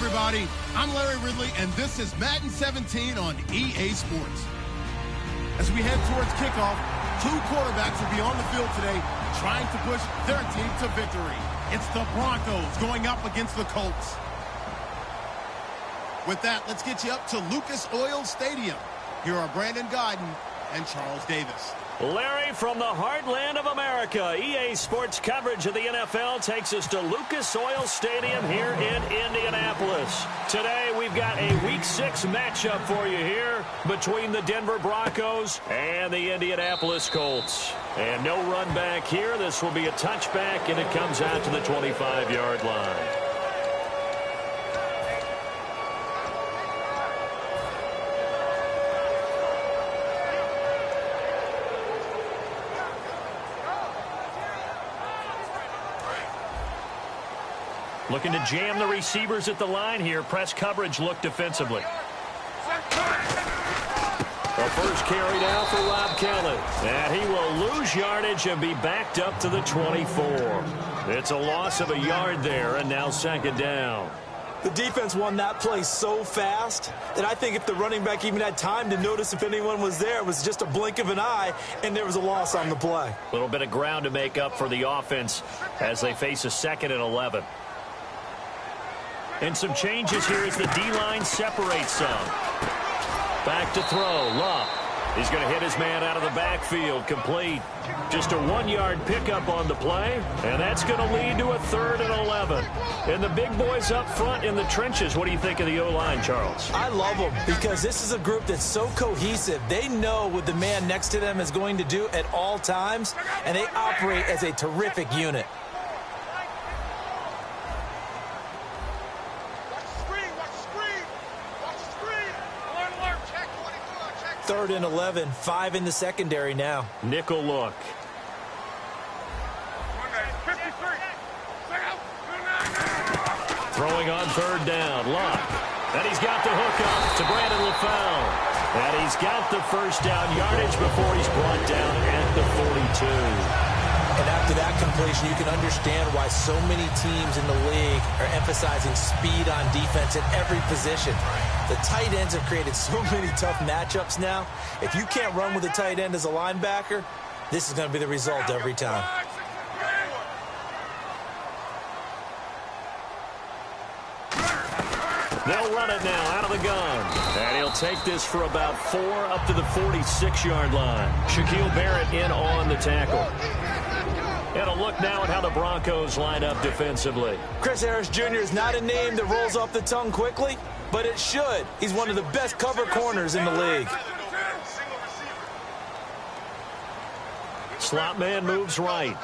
everybody. I'm Larry Ridley, and this is Madden 17 on EA Sports. As we head towards kickoff, two quarterbacks will be on the field today trying to push their team to victory. It's the Broncos going up against the Colts. With that, let's get you up to Lucas Oil Stadium. Here are Brandon Godden and Charles Davis. Larry, from the heartland of America, EA Sports coverage of the NFL takes us to Lucas Oil Stadium here in Indianapolis. Today, we've got a Week 6 matchup for you here between the Denver Broncos and the Indianapolis Colts. And no run back here. This will be a touchback, and it comes out to the 25-yard line. Looking to jam the receivers at the line here. Press coverage look defensively. The first carry down for Rob Kelly. And he will lose yardage and be backed up to the 24. It's a loss of a yard there, and now second down. The defense won that play so fast that I think if the running back even had time to notice if anyone was there, it was just a blink of an eye, and there was a loss on the play. A little bit of ground to make up for the offense as they face a 2nd and 11. And some changes here as the D-line separates some. Back to throw. Luck. He's going to hit his man out of the backfield. Complete. Just a 1-yard pickup on the play. And that's going to lead to a 3rd and 11. And the big boys up front in the trenches. What do you think of the O-line, Charles? I love them because this is a group that's so cohesive. They know what the man next to them is going to do at all times. And they operate as a terrific unit. 3rd and 11, 5 in the secondary now. Nickel look. Throwing on 3rd down. Luck. And he's got the hook up to Brandon LaFell. And he's got the first down yardage before he's brought down at the 42. And after that completion, you can understand why so many teams in the league are emphasizing speed on defense at every position. The tight ends have created so many tough matchups now. If you can't run with a tight end as a linebacker, this is going to be the result every time. They'll run it now out of the gun. And he'll take this for about 4 up to the 46-yard line. Shaquille Barrett in on the tackle. And a look now at how the Broncos line up defensively. Chris Harris Jr. is not a name that rolls off the tongue quickly, but it should. He's one of the best cover corners in the league. Slot man moves right.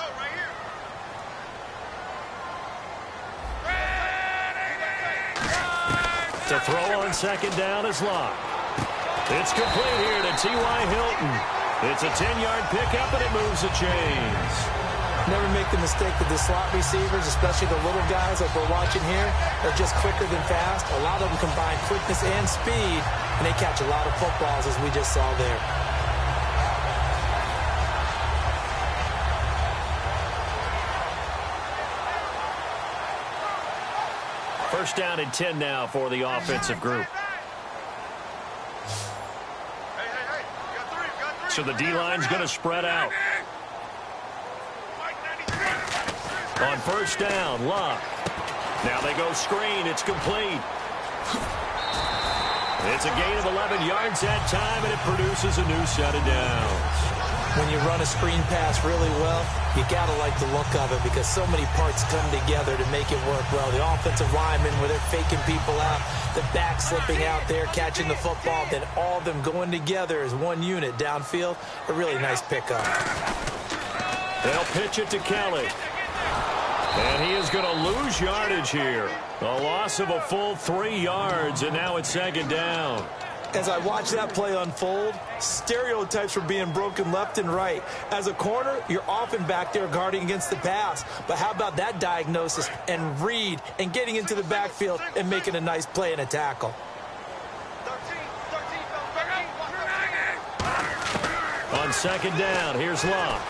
To throw on 2nd down is Locke. It's complete here to T.Y. Hilton. It's a 10-yard pickup, and it moves the chains. Never make the mistake that the slot receivers, especially the little guys like we're watching here, are just quicker than fast. A lot of them combine quickness and speed, and they catch a lot of footballs, as we just saw there. First down and 10 now for the offensive group. So the D-line's going to spread out. On first down, Luck. Now they go screen. It's complete. It's a gain of 11 yards that time, and it produces a new set of downs. When you run a screen pass really well, you got to like the look of it because so many parts come together to make it work well. The offensive linemen, where they're faking people out, the back slipping out there, catching the football, then all of them going together as one unit downfield. A really nice pickup. They'll pitch it to Kelly. And he is going to lose yardage here. A loss of a full 3 yards, and now it's 2nd down. As I watch that play unfold, stereotypes were being broken left and right. As a corner, you're often back there guarding against the pass. But how about that diagnosis and read and getting into the backfield and making a nice play and a tackle? On 2nd down, here's Locke.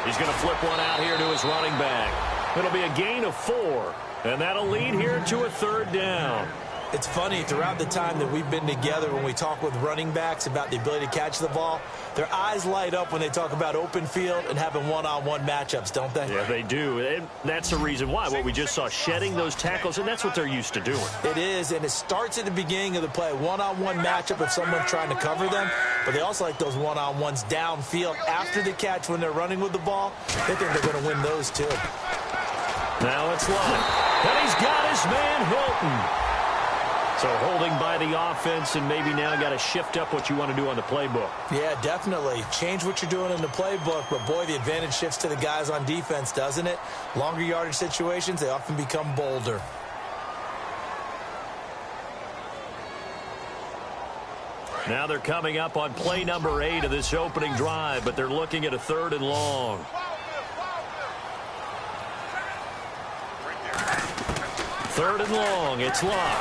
He's going to flip one out here to his running back. It'll be a gain of 4. And that'll lead here to a third down. It's funny, throughout the time that we've been together, when we talk with running backs about the ability to catch the ball, their eyes light up when they talk about open field and having one-on-one matchups, don't they? Yeah, they do. And that's the reason why. What we just saw, shedding those tackles, and that's what they're used to doing. It is, and it starts at the beginning of the play. One-on-one matchup if someone's trying to cover them, but they also like those one-on-ones downfield after the catch when they're running with the ball. They think they're going to win those, too. Now it's Lott, and he's got his man Hilton. So holding by the offense, and maybe now got to shift up what you want to do on the playbook. Yeah, definitely. Change what you're doing in the playbook, but boy, the advantage shifts to the guys on defense, doesn't it? Longer yardage situations, they often become bolder. Now they're coming up on play number 8 of this opening drive, but they're looking at a 3rd and long. Third and long, it's Lott.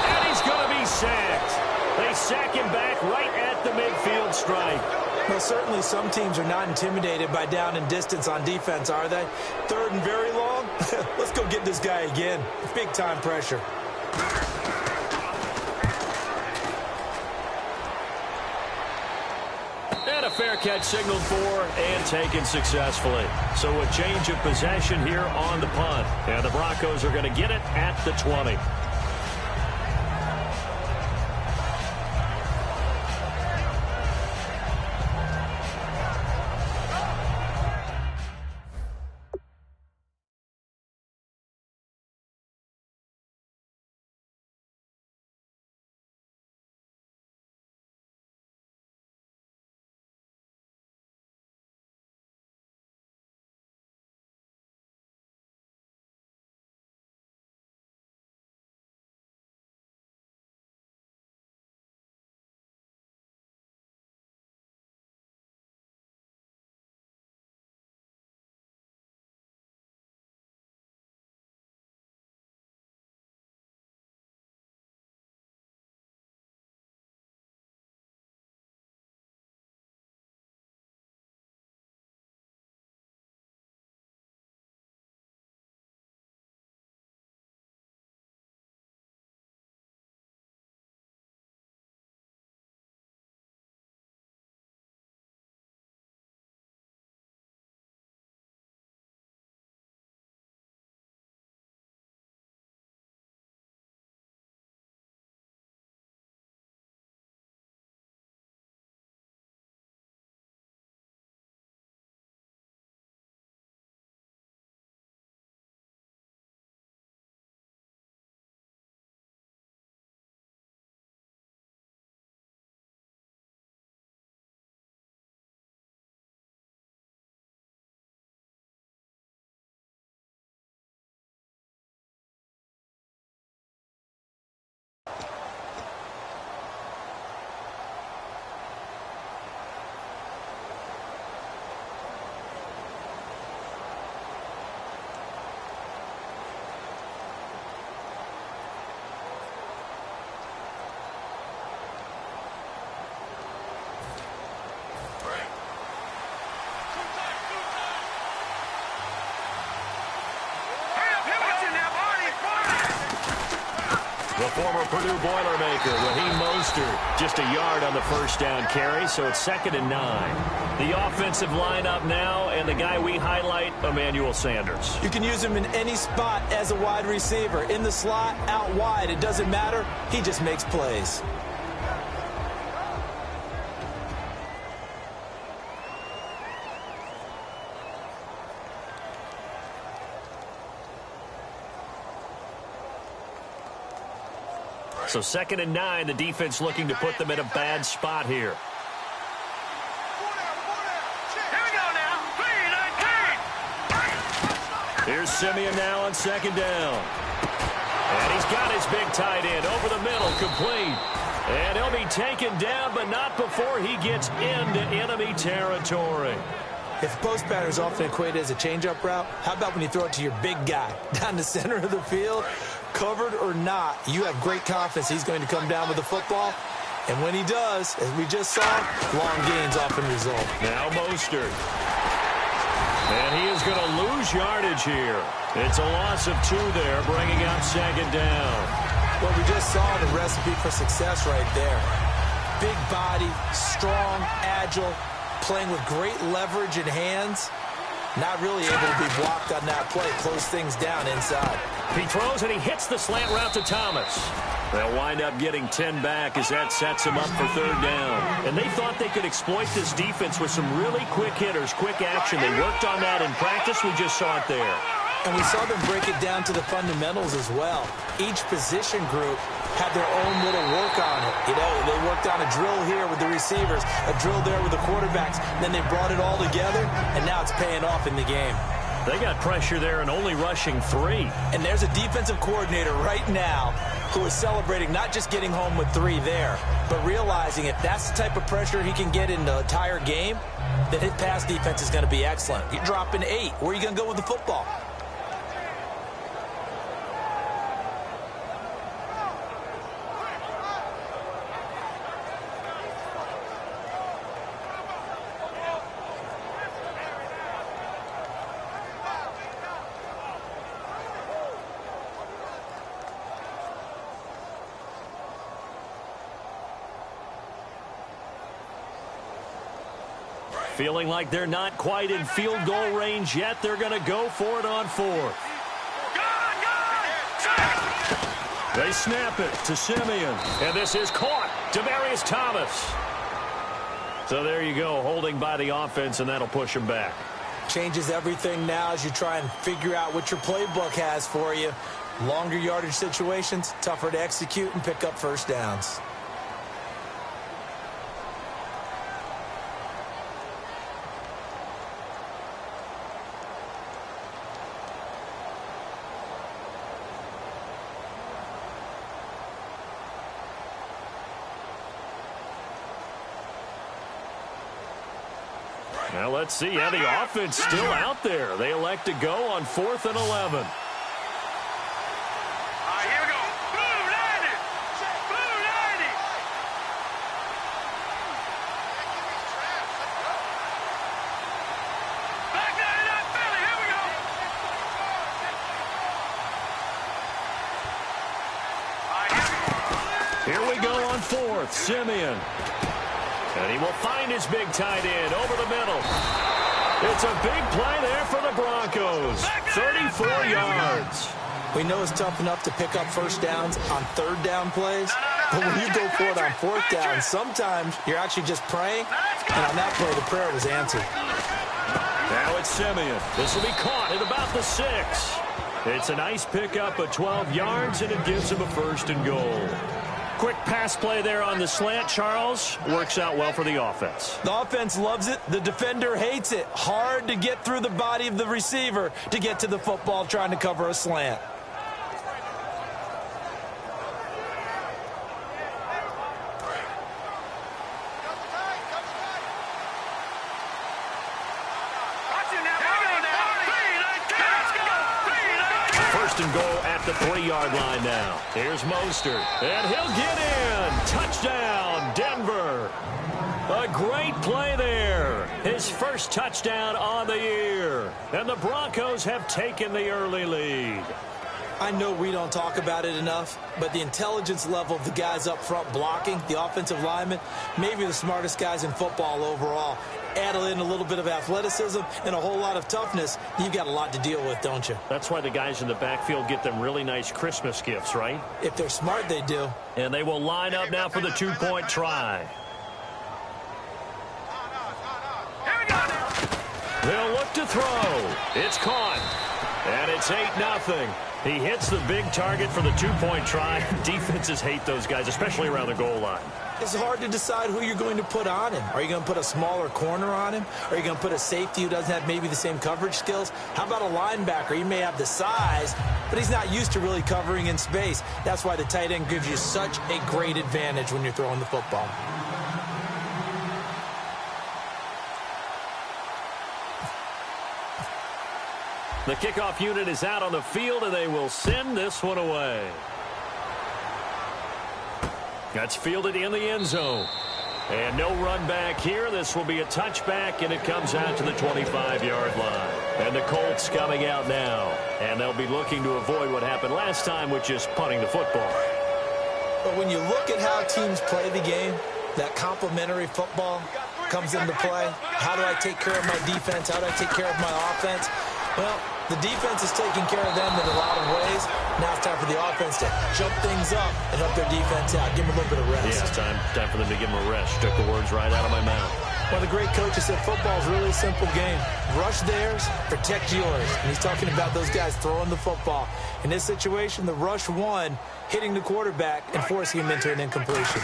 And he's going to be sacked. They sack him back right at the midfield stripe. Well, certainly some teams are not intimidated by down and distance on defense, are they? 3rd and very long? Let's go get this guy again. Big-time pressure. And a fair catch signaled for and taken successfully. So a change of possession here on the punt. And the Broncos are going to get it at the 20. The former Purdue Boilermaker, Raheem Mostert, just a yard on the first down carry, so it's 2nd and 9. The offensive lineup now, and the guy we highlight, Emmanuel Sanders. You can use him in any spot as a wide receiver. In the slot, out wide, it doesn't matter. He just makes plays. So 2nd and 9, the defense looking to put them in a bad spot here. Here's Simeon now on 2nd down. And he's got his big tight end over the middle, complete. And he'll be taken down, but not before he gets into enemy territory. If post pattern is often equated as a change-up route, how about when you throw it to your big guy down the center of the field? Covered or not, you have great confidence he's going to come down with the football. And when he does, as we just saw, long gains often result. Now Mostert. And he is going to lose yardage here. It's a loss of 2 there, bringing up 2nd down. Well, we just saw the recipe for success right there. Big body, strong, agile, playing with great leverage in hands. Not really able to be blocked on that play. Close things down inside. He throws and he hits the slant route to Thomas. They'll wind up getting 10 back as that sets him up for 3rd down. And they thought they could exploit this defense with some really quick hitters, quick action. They worked on that in practice. We just saw it there. And we saw them break it down to the fundamentals as well. Each position group had their own little work on it. You know, they worked on a drill here with the receivers, a drill there with the quarterbacks. Then they brought it all together, and now it's paying off in the game. They got pressure there and only rushing 3. And there's a defensive coordinator right now who is celebrating not just getting home with 3 there, but realizing if that's the type of pressure he can get in the entire game, then his pass defense is going to be excellent. You're dropping 8. Where are you going to go with the football? Feeling like they're not quite in field goal range yet. They're going to go for it on 4th. They snap it to Simeon. And this is caught. Demaryius Thomas. So there you go, holding by the offense, and that'll push him back. Changes everything now as you try and figure out what your playbook has for you. Longer yardage situations, tougher to execute and pick up 1st downs. Now let's see. Yeah, the offense still out there. They elect to go on 4th and 11. All right, here we go. Blue 90. Blue 90. Back 99 Philly. Here we go. All right, Here we go on 4th. Simeon. And he will find his big tight end over the middle. It's a big play there for the Broncos. 34 yards. We know it's tough enough to pick up 1st downs on 3rd down plays. But when you go for it on 4th down, sometimes you're actually just praying. And on that play, the prayer was answered. Now it's Simeon. This will be caught at about the 6. It's a nice pickup of 12 yards, and it gives him a 1st and goal. Quick pass play there on the slant, Charles. Works out well for the offense. The offense loves it. The defender hates it. Hard to get through the body of the receiver to get to the football trying to cover a slant. And goal at the 3-yard line now. Here's Mostert, and he'll get in. Touchdown, Denver. A great play there. His 1st touchdown on the year. And the Broncos have taken the early lead. I know we don't talk about it enough, but the intelligence level of the guys up front blocking, the offensive linemen, maybe the smartest guys in football overall. Add in a little bit of athleticism and a whole lot of toughness, you've got a lot to deal with, don't you? That's why the guys in the backfield get them really nice Christmas gifts, right? If they're smart, they do. And they will line up now for the 2-point try. They'll look to throw. It's caught. And it's 8-0. He hits the big target for the 2-point try. Defenses hate those guys, especially around the goal line. It's hard to decide who you're going to put on him. Are you going to put a smaller corner on him? Are you going to put a safety who doesn't have maybe the same coverage skills? How about a linebacker? He may have the size, but he's not used to really covering in space. That's why the tight end gives you such a great advantage when you're throwing the football. The kickoff unit is out on the field, and they will send this one away. That's fielded in the end zone. And no run back here. This will be a touchback, and it comes out to the 25-yard line. And the Colts coming out now. And they'll be looking to avoid what happened last time, which is punting the football. But when you look at how teams play the game, that complementary football comes into play. How do I take care of my defense? How do I take care of my offense? Well, the defense is taking care of them in a lot of ways. Now it's time for the offense to jump things up and help their defense out. Give them a little bit of rest. Yeah, it's time for them to give them a rest. Took the words right out of my mouth. One of the great coaches said football is really a simple game. Rush theirs, protect yours. And he's talking about those guys throwing the football. In this situation, the rush won, hitting the quarterback and forcing him into an incompletion.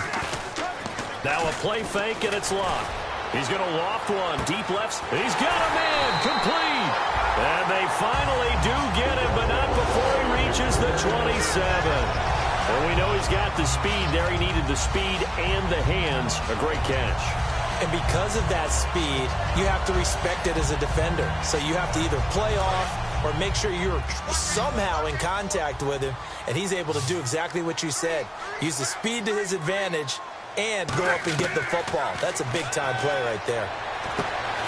Now a play fake, and it's locked. He's going to loft one. Deep lefts. He's got a man. Complete. And they finally do get him, but not before he reaches the 27. And we know he's got the speed there. He needed the speed and the hands. A great catch. And because of that speed, you have to respect it as a defender. So you have to either play off or make sure you're somehow in contact with him. And he's able to do exactly what you said. Use the speed to his advantage and go up and get the football. That's a big-time play right there.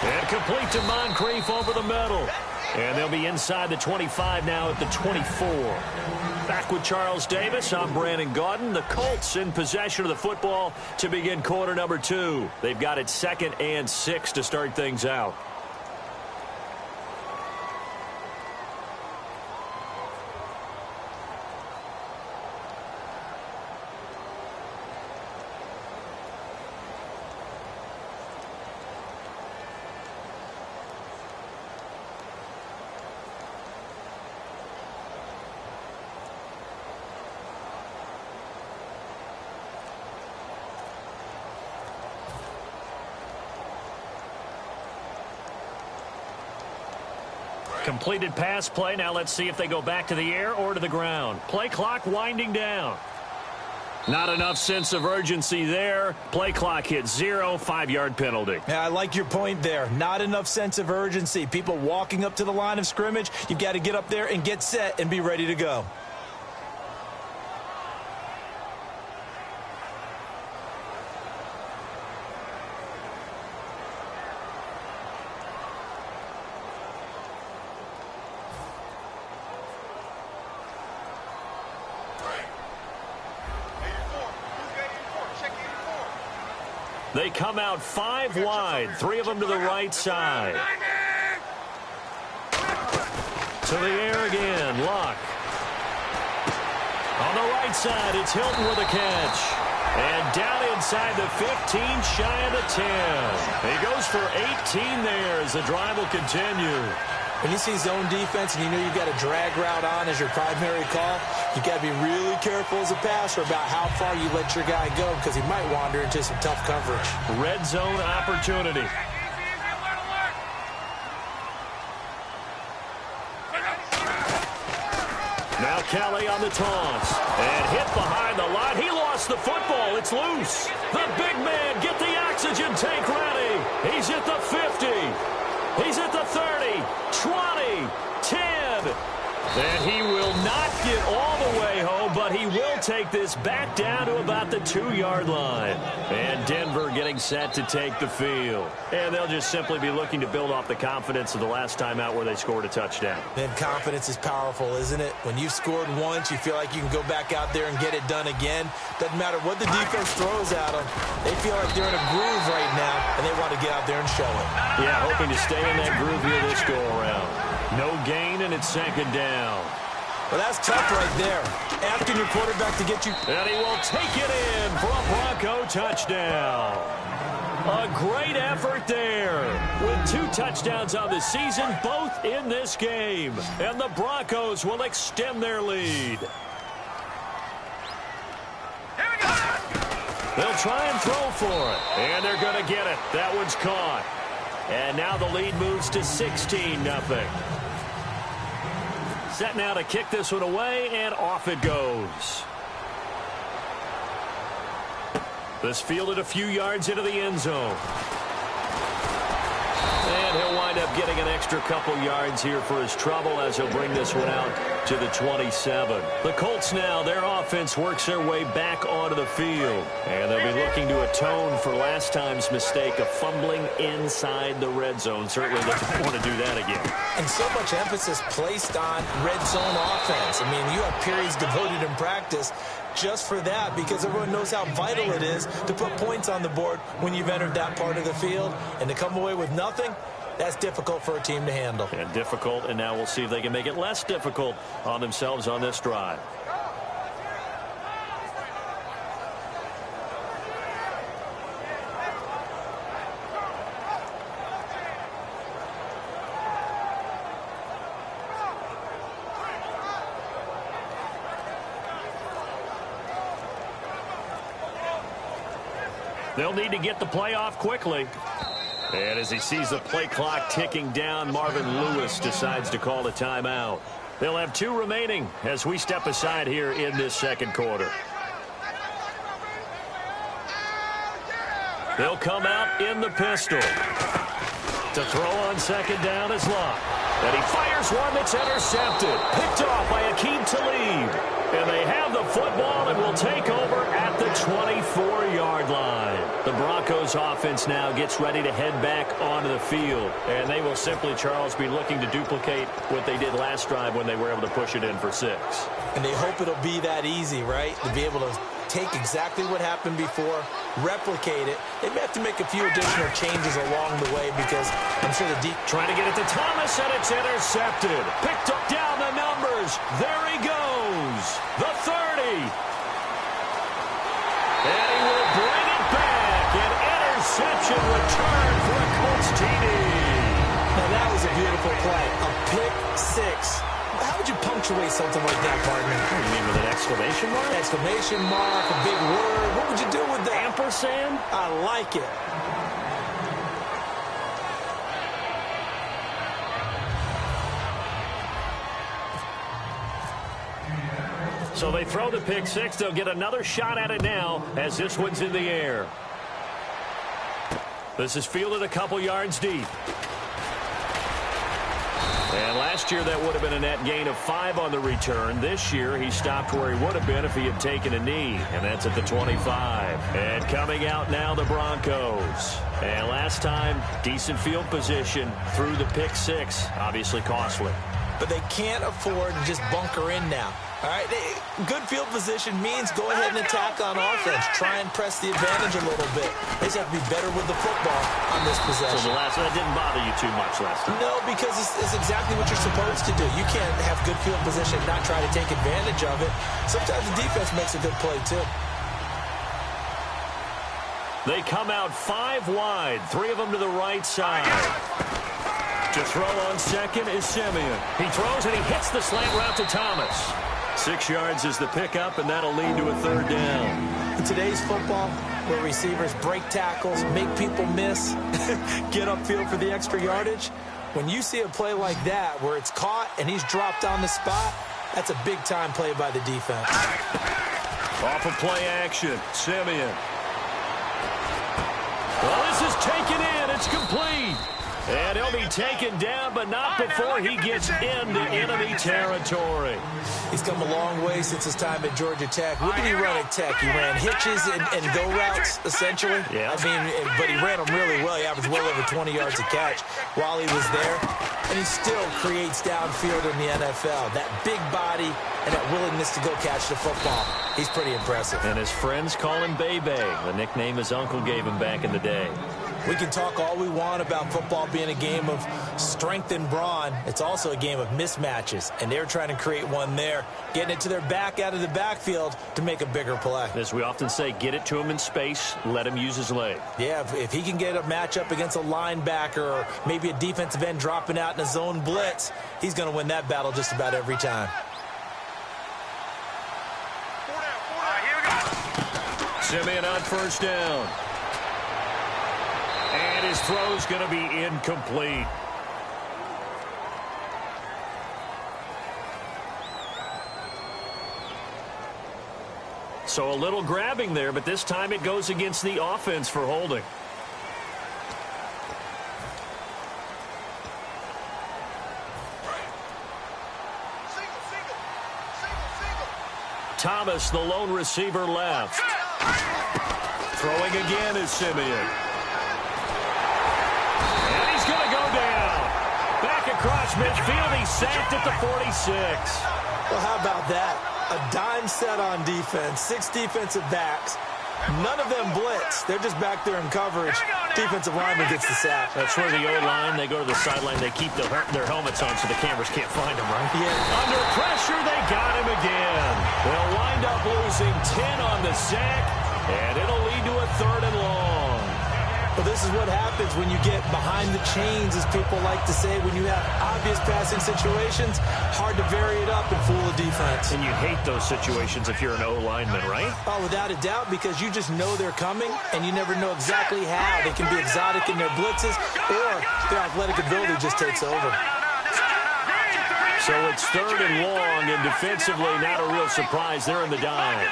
And complete to Moncrief over the middle. And they'll be inside the 25 now at the 24. Back with Charles Davis, I'm Brandon Gaudin. The Colts in possession of the football to begin quarter number 2. They've got it 2nd and 6 to start things out. Completed pass play. Now let's see if they go back to the air or to the ground. Play clock winding down. Not enough sense of urgency there. Play clock hit 0, 5-yard penalty. Yeah, I like your point there. Not enough sense of urgency. People walking up to the line of scrimmage, you've got to get up there and get set and be ready to go. They come out 5 wide, 3 of them to the right side. To the air again, Luck. On the right side, it's Hilton with a catch. And down inside the 15, shy of the 10. He goes for 18 there as the drive will continue. When you see zone defense and you know you've got a drag route on as your primary call, you've got to be really careful as a passer about how far you let your guy go because he might wander into some tough coverage. Red zone opportunity. Now Kelly on the taunts. And hit behind the line. He lost the football. It's loose. The big man, get the oxygen tank ready. He's at the 50. He's at the 30, 20, 10. And he will not get all the way home, but he will take this back down to about the 2-yard line. And Denver getting set to take the field. And they'll just simply be looking to build off the confidence of the last time out where they scored a touchdown. Man, confidence is powerful, isn't it? When you've scored once, you feel like you can go back out there and get it done again. Doesn't matter what the defense throws at them. They feel like they're in a groove right now, and they want to get out there and show it. Yeah, hoping to stay in that groove here this go-around. No gain, and it's 2nd down. Well, that's tough right there. Asking your quarterback to get you. And he will take it in for a Bronco touchdown. A great effort there. With 2 touchdowns on the season, both in this game. And the Broncos will extend their lead. They'll try and throw for it. And they're going to get it. That one's caught. And now the lead moves to 16-0. Set now to kick this one away, and off it goes. This fielded a few yards into the end zone. And he'll wind up getting an extra couple yards here for his trouble as he'll bring this one out to the 27. The Colts now, their offense works their way back onto the field. And they'll be looking to atone for last time's mistake of fumbling inside the red zone. Certainly they don't want to do that again. And so much emphasis placed on red zone offense. I mean, you have periods devoted in practice just for that because everyone knows how vital it is to put points on the board when you've entered that part of the field. And to come away with nothing, that's difficult for a team to handle. And difficult, and now we'll see if they can make it less difficult on themselves on this drive. They'll need to get the play off quickly. And as he sees the play clock ticking down, Marvin Lewis decides to call a timeout. They'll have 2 remaining as we step aside here in this second quarter. They'll come out in the pistol. To throw on second down is Locke. And he fires one that's intercepted. Picked off by Aqib Talib. And they have the football and will take over at the 24-yard line. The Broncos offense now gets ready to head back onto the field. And they will simply, Charles, be looking to duplicate what they did last drive when they were able to push it in for 6. And they hope it'll be that easy, right? To be able to take exactly what happened before, replicate it. They may have to make a few additional changes along the way because I'm sure the deep... Trying to get it to Thomas, and it's intercepted. Picked up down the numbers. There he goes. The 30. And he will bring it back. An interception return for a Colts TD. Now that was a beautiful play. A pick 6. How would you punctuate something like that, partner? What do you mean, with an exclamation mark? Exclamation mark, a big word. What would you do with that? Ampersand? I like it. So they throw the pick 6. They'll get another shot at it now as this one's in the air. This is fielded a couple yards deep. And last year that would have been a net gain of 5 on the return. This year he stopped where he would have been if he had taken a knee. And that's at the 25. And coming out now the Broncos. And last time, decent field position through the pick 6. Obviously costly. But they can't afford to just bunker in now. All right, good field position means go ahead and attack on offense. Try and press the advantage a little bit. They just have to be better with the football on this possession. So that didn't bother you too much last time? No, because it's exactly what you're supposed to do. You can't have good field position and not try to take advantage of it. Sometimes the defense makes a good play, too. They come out 5 wide, 3 of them to the right side. To throw on second is Simeon. He throws and he hits the slant route to Thomas. 6 yards is the pickup, and that'll lead to a 3rd down. In today's football, where receivers break tackles, make people miss, get upfield for the extra yardage, when you see a play like that where it's caught and he's dropped on the spot, that's a big-time play by the defense. Off of play action, Simeon. Well, this is taken in. It's complete. And he'll be taken down, but not before he gets into enemy territory. He's come a long way since his time at Georgia Tech. What did he run at Tech? He ran hitches and go routes, essentially. Yeah. I mean, but he ran them really well. He averaged well over 20 yards a catch while he was there. And he still creates downfield in the NFL. That big body and that willingness to go catch the football. He's pretty impressive. And his friends call him Bebe, the nickname his uncle gave him back in the day. We can talk all we want about football being a game of strength and brawn. It's also a game of mismatches, and they're trying to create one there, getting it to their back out of the backfield to make a bigger play. As we often say, get it to him in space, let him use his leg. Yeah, if he can get a matchup against a linebacker or maybe a defensive end dropping out in a zone blitz, he's going to win that battle just about every time. Simeon on 1st down. And his throw's going to be incomplete. So a little grabbing there, but this time it goes against the offense for holding. Thomas, the lone receiver left. Throwing again is Simeon. And he's going to go down. Back across midfield, he's sacked at the 46. Well, how about that? A dime set on defense, 6 defensive backs. None of them blitz. They're just back there in coverage. Defensive lineman gets the sack. That's where the O-line, they go to the sideline, they keep their helmets on so the cameras can't find them, right? Yeah. Under pressure, they got him again. They'll wind up losing 10 on the sack, and it'll lead to a 3rd and long. Well, this is what happens when you get behind the chains, as people like to say. When you have obvious passing situations, hard to vary it up and fool a defense. And you hate those situations if you're an O-lineman, right? Oh, without a doubt, because you just know they're coming, and you never know exactly how. They can be exotic in their blitzes, or their athletic ability just takes over. So it's 3rd and long, and defensively, not a real surprise. They're in the dive.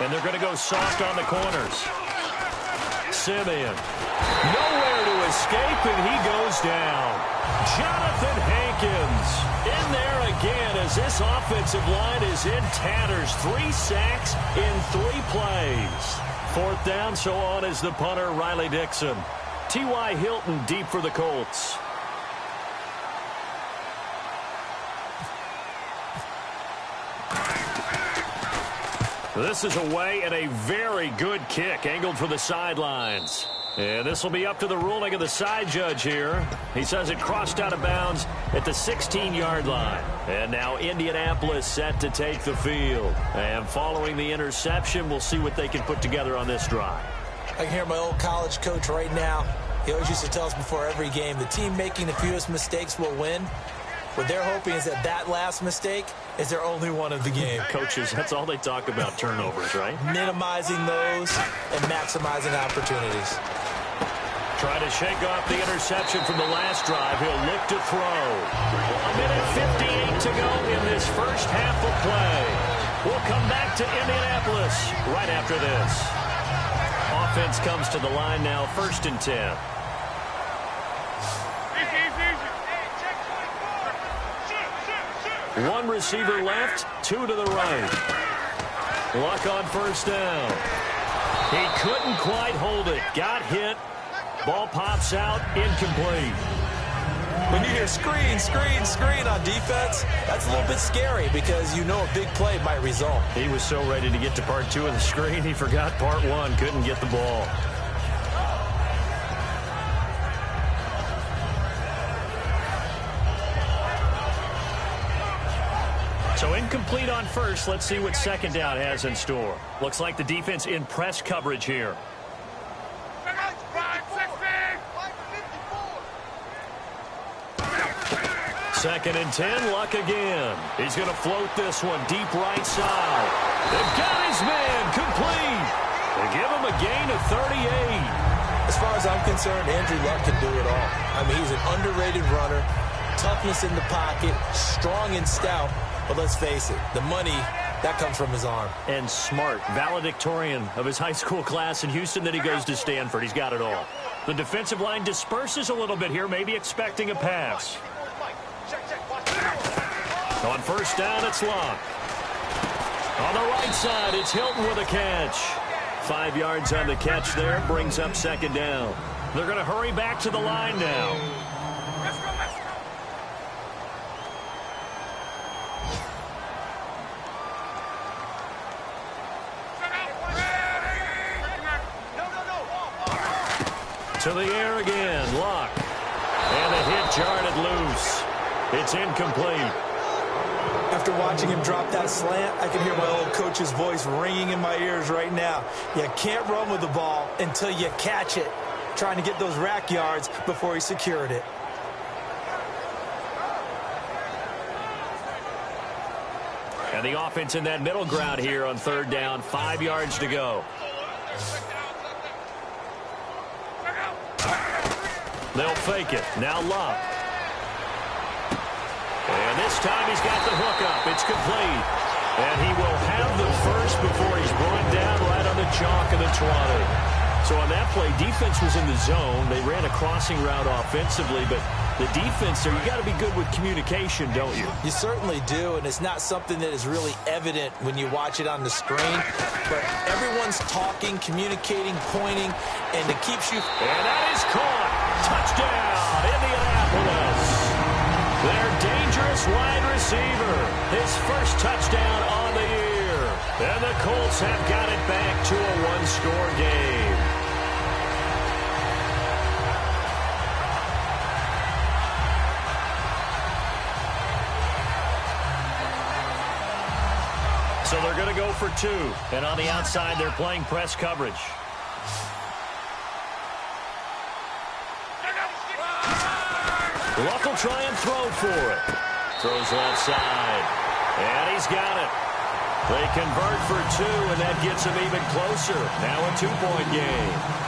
And they're going to go soft on the corners. Simeon. Nowhere to escape, and he goes down. Jonathan Hankins in there again as this offensive line is in tatters. 3 sacks in 3 plays. 4th down, so on is the punter, Riley Dixon. T.Y. Hilton deep for the Colts. This is away and a very good kick angled for the sidelines. And this will be up to the ruling of the side judge here. He says it crossed out of bounds at the 16-yard line. And now Indianapolis set to take the field. And following the interception, we'll see what they can put together on this drive. I can hear my old college coach right now. He always used to tell us before every game, the team making the fewest mistakes will win. What they're hoping is that that last mistake is their only one of the game. Coaches, that's all they talk about, turnovers, right? Minimizing those and maximizing opportunities. Trying to shake off the interception from the last drive. He'll look to throw. 1:58 to go in this first half of play. We'll come back to Indianapolis right after this. Offense comes to the line now, 1st and 10. One receiver left, 2 to the right. Luck on 1st down. He couldn't quite hold it. Got hit. Ball pops out, incomplete. When you hear screen, screen, screen on defense, that's a little bit scary because you know a big play might result. He was so ready to get to part 2 of the screen, he forgot part 1, couldn't get the ball. So incomplete on 1st. Let's see what 2nd down has in store. Looks like the defense in press coverage here. 2nd and 10, Luck again. He's going to float this one deep right side. They've got his man complete. They give him a gain of 38. As far as I'm concerned, Andrew Luck can do it all. I mean, he's an underrated runner, toughness in the pocket, strong and stout. But let's face it, the money, that comes from his arm. And smart, valedictorian of his high school class in Houston, then he goes to Stanford. He's got it all. The defensive line disperses a little bit here, maybe expecting a pass. On 1st down, it's Luck. On the right side, it's Hilton with a catch. 5 yards on the catch there, brings up 2nd down. They're going to hurry back to the line now. To the air again, Luck. And the hit jarred loose. It's incomplete. After watching him drop that slant, I can hear my old coach's voice ringing in my ears right now. You can't run with the ball until you catch it. Trying to get those rack yards before he secured it. And the offense in that middle ground here on 3rd down, 5 yards to go. They'll fake it. Now Luck. And this time he's got the hook up. It's complete. And he will have the first before he's brought down right on the chalk of the 20. So on that play, defense was in the zone. They ran a crossing route offensively, but the defense there, you got to be good with communication, don't you? You certainly do, and it's not something that is really evident when you watch it on the screen. But everyone's talking, communicating, pointing, and it keeps you... And that is caught. Touchdown, Indianapolis. Their dangerous wide receiver. His first touchdown on the year. And the Colts have got it back to a one-score game. So they're going to go for two. And on the outside, they're playing press coverage. Luck will try and throw for it. Throws left side. And he's got it. They convert for two, and that gets them even closer. Now a two-point game.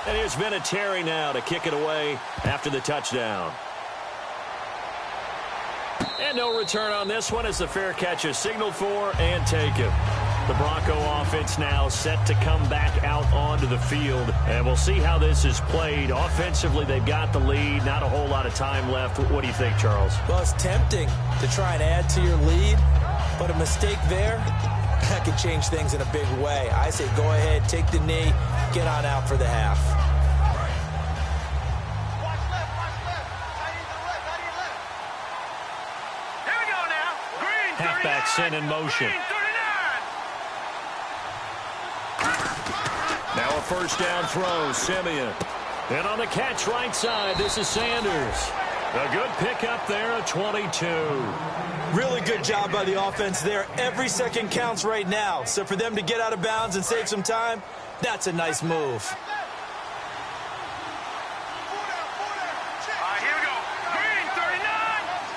And here's Vinatieri now to kick it away after the touchdown. And no return on this one as the fair catch is signaled for and taken. The Bronco offense now set to come back out onto the field. And we'll see how this is played. Offensively, they've got the lead. Not a whole lot of time left. What do you think, Charles? Well, it's tempting to try and add to your lead, but a mistake there, that could change things in a big way. I say go ahead, take the knee, get on out for the half. Halfback sent in motion. Now a first down throw, Simeon. And on the catch right side, this is Sanders. A good pickup there at 22. Really good job by the offense there. Every second counts right now. So for them to get out of bounds and save some time, that's a nice move. Here we go. Green 39.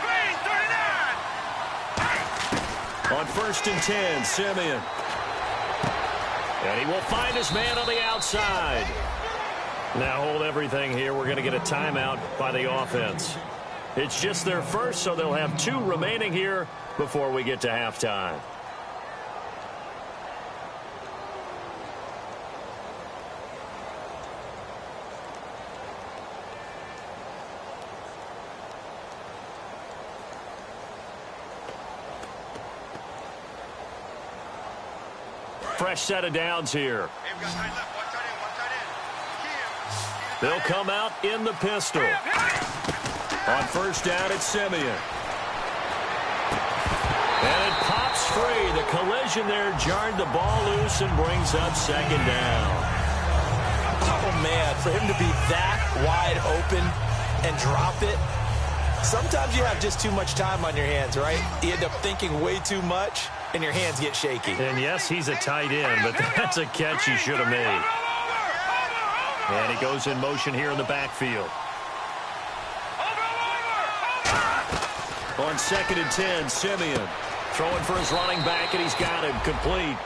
Green 39. On first and 10, Simeon. And he will find his man on the outside. Now hold everything here. We're going to get a timeout by the offense. It's just their first, so they'll have two remaining here before we get to halftime. Fresh set of downs here. They'll come out in the pistol. On first down, it's Simeon. And it pops free. The collision there jarred the ball loose and brings up second down. Oh, man, for him to be that wide open and drop it, sometimes you have just too much time on your hands, right? You end up thinking way too much, and your hands get shaky. And yes, he's a tight end, but that's a catch he should have made. And he goes in motion here in the backfield. On second and 10, Simeon throwing for his running back, and he's got him complete.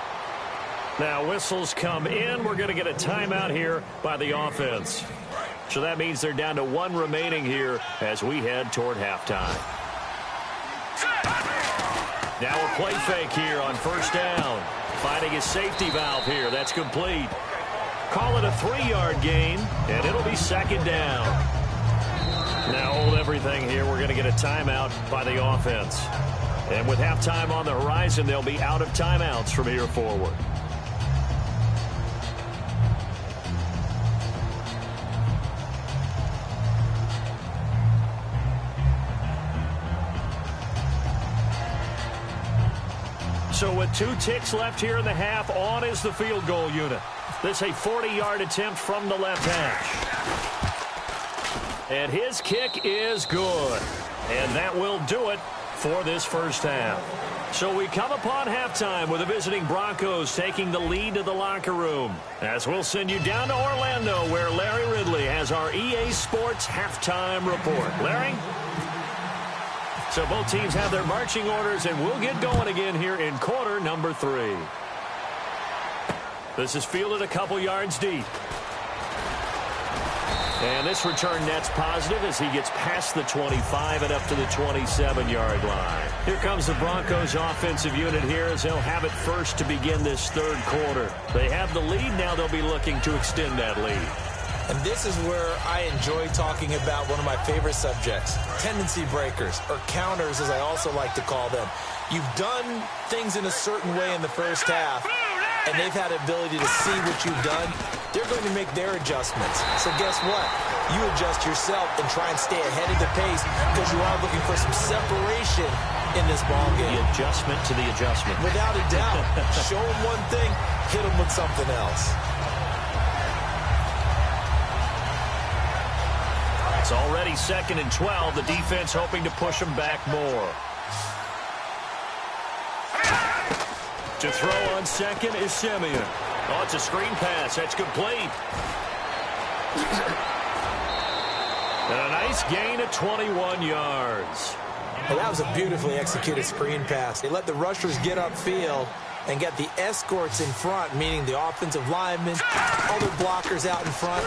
Now whistles come in. We're going to get a timeout here by the offense. So that means they're down to one remaining here as we head toward halftime. Now a play fake here on first down. Finding his safety valve here. That's complete. Call it a 3-yard gain, and it'll be second down. Now hold everything here. We're going to get a timeout by the offense. And with halftime on the horizon, they'll be out of timeouts from here forward. So with 2 ticks left here in the half, on is the field goal unit. This a 40-yard attempt from the left hash. And his kick is good. And that will do it for this first half. So we come upon halftime with the visiting Broncos taking the lead to the locker room. As we'll send you down to Orlando where Larry Ridley has our EA Sports halftime report. Larry? So both teams have their marching orders, and we'll get going again here in quarter number 3. This is fielded a couple yards deep. And this return net's positive as he gets past the 25 and up to the 27-yard line. Here comes the Broncos offensive unit here as they'll have it first to begin this third quarter. They have the lead. Now they'll be looking to extend that lead. And this is where I enjoy talking about one of my favorite subjects, tendency breakers, or counters as I also like to call them. You've done things in a certain way in the first half, and they've had the ability to see what you've done. They're going to make their adjustments. So guess what? You adjust yourself and try and stay ahead of the pace because you are looking for some separation in this ballgame. The adjustment to the adjustment. Without a doubt. Show them one thing, hit them with something else. It's already 2nd and 12. The defense hoping to push them back more. To throw on second is Simeon. Oh, it's a screen pass. That's complete. And a nice gain of 21 yards. Well, that was a beautifully executed screen pass. They let the rushers get upfield and get the escorts in front, meaning the offensive linemen, other blockers out in front,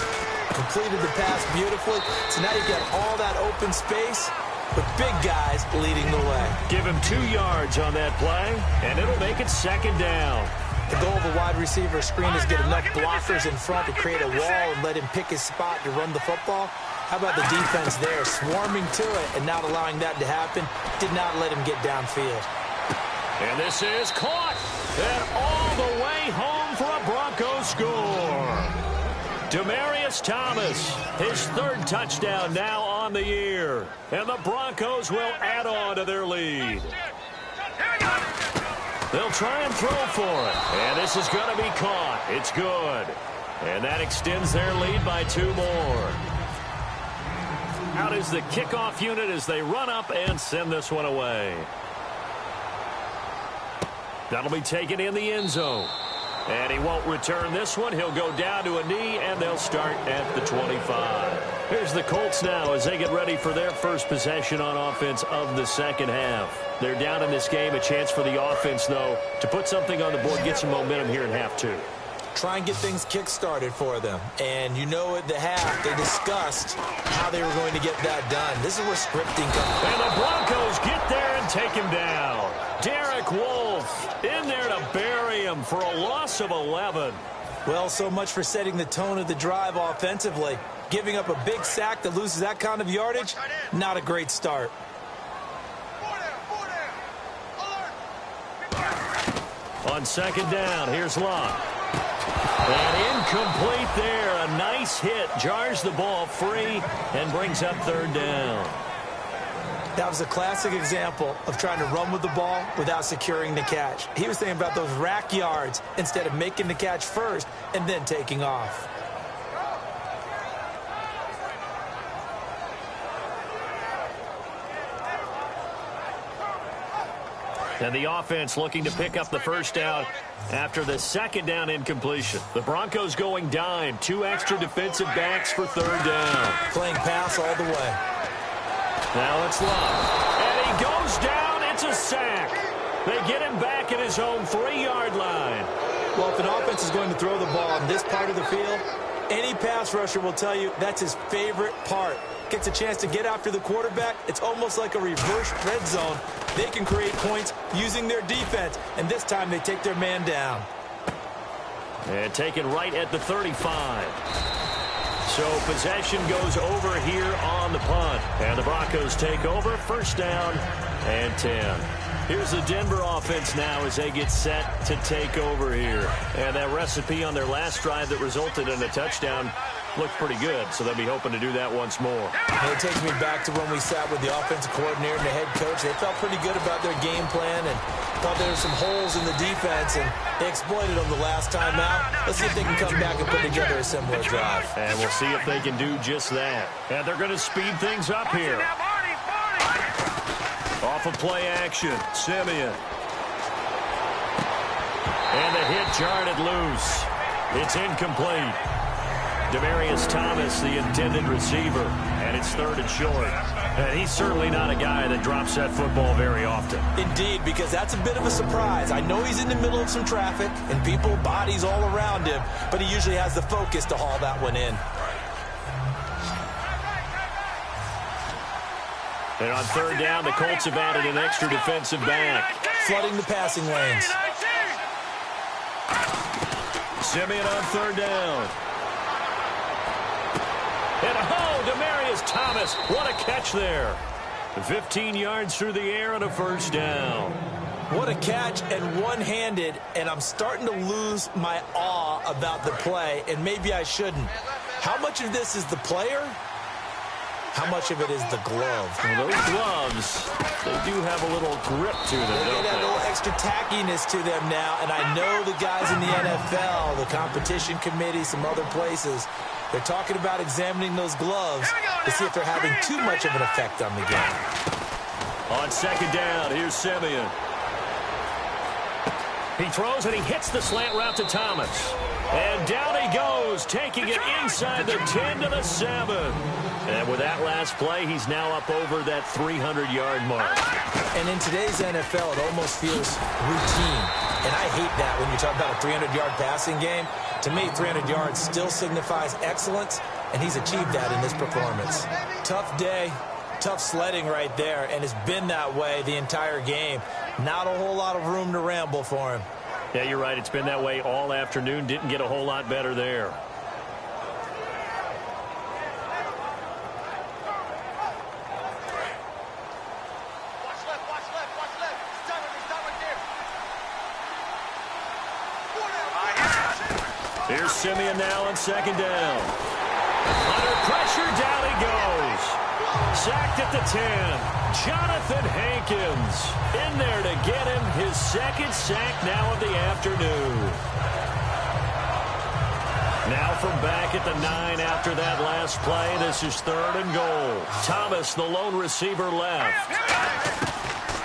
completed the pass beautifully. So now you've got all that open space with big guys leading the way. Give him 2 yards on that play, and it'll make it 2nd down. The goal of a wide receiver screen is get enough blockers in front to create a wall and let him pick his spot to run the football. How about the defense there, swarming to it and not allowing that to happen? Did not let him get downfield. And this is caught. And all the way home for a Broncos score. Demaryius Thomas, his 3rd touchdown now on the year. And the Broncos will add on to their lead. They'll try and throw for it. And this is going to be caught. It's good. And that extends their lead by 2 more. Out is the kickoff unit as they run up and send this one away. That'll be taken in the end zone. And he won't return this one. He'll go down to a knee, and they'll start at the 25. Here's the Colts now as they get ready for their first possession on offense of the second half. They're down in this game. A chance for the offense, though, to put something on the board, get some momentum here in half 2. Try and get things kick-started for them. And you know at the half, they discussed how they were going to get that done. This is where scripting comes. And the Broncos get there and take him down. Derek Wolfe in there to bury him for a loss of 11. Well, so much for setting the tone of the drive offensively. Giving up a big sack that loses that kind of yardage, not a great start. On 2nd down, here's Locke. And incomplete there. A nice hit. Jars the ball free and brings up 3rd down. That was a classic example of trying to run with the ball without securing the catch. He was thinking about those rack yards instead of making the catch first and then taking off. And the offense looking to pick up the first down after the 2nd down incompletion. The Broncos going dime. 2 extra defensive backs for 3rd down. Playing pass all the way. Now it's Love. And he goes down. It's a sack. They get him back at his own 3-yard line. Well, if an offense is going to throw the ball on this part of the field, any pass rusher will tell you that's his favorite part. Gets a chance to get after the quarterback. It's almost like a reverse red zone. They can create points using their defense, and this time they take their man down. And taken right at the 35. So possession goes over here on the punt. And the Broncos take over. 1st down and 10. Here's the Denver offense now as they get set to take over here. And that recipe on their last drive that resulted in a touchdown looked pretty good, so they'll be hoping to do that once more. And it takes me back to when we sat with the offensive coordinator and the head coach. They felt pretty good about their game plan and thought there were some holes in the defense, and they exploited them the last time out. Let's see if they can come back and put together a similar drive. And we'll see if they can do just that. And they're going to speed things up here. Off of play action, Simeon. And the hit jarred it loose. It's incomplete. Demaryius Thomas, the intended receiver, and it's 3rd and short. And he's certainly not a guy that drops that football very often. Indeed, because that's a bit of a surprise. I know he's in the middle of some traffic and people, bodies all around him, but he usually has the focus to haul that one in. And on third down, the Colts have added an extra defensive back. Flooding the passing lanes. Simeon on third down. And Demaryius Thomas, what a catch there. 15 yards through the air and a first down. What a catch, and one-handed, and I'm starting to lose my awe about the play, and maybe I shouldn't. How much of this is the player? How much of it is the glove? Well, those gloves, they do have a little grip to them, They get a little extra tackiness to them now, and I know the guys in the NFL, the competition committee, some other places, they're talking about examining those gloves to see if they're having too much of an effect on the game. On second down, here's Simeon. He throws and he hits the slant route to Thomas. And down he goes, taking it inside the 10 to the 7. And with that last play, he's now up over that 300-yard mark. And in today's NFL, it almost feels routine. And I hate that when you talk about a 300-yard passing game. To me, 300 yards still signifies excellence, and he's achieved that in this performance. Tough day, tough sledding right there, and it's been that way the entire game. Not a whole lot of room to ramble for him. Yeah, you're right. It's been that way all afternoon. Didn't get a whole lot better there. Here's Simeon now on second down. Under pressure, down he goes. Sacked at the 10. Jonathan Hankins in there to get him his second sack now of the afternoon. Now from back at the 9 after that last play, this is third and goal. Thomas, the lone receiver, left.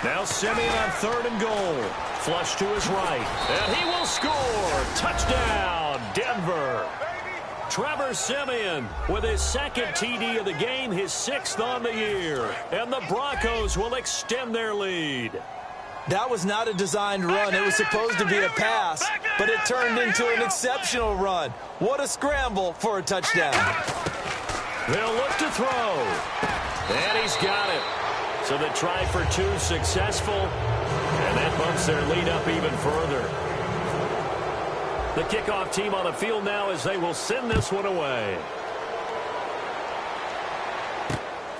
Now Simeon on third and goal. Flush to his right. And he will score. Touchdown, Denver. Trevor Simeon with his second TD of the game, his 6th on the year. And the Broncos will extend their lead. That was not a designed run. It was supposed to be a pass, but it turned into an exceptional run. What a scramble for a touchdown. They'll look to throw. And he's got it. So the try for 2 successful, and that bumps their lead up even further. The kickoff team on the field now as they will send this one away.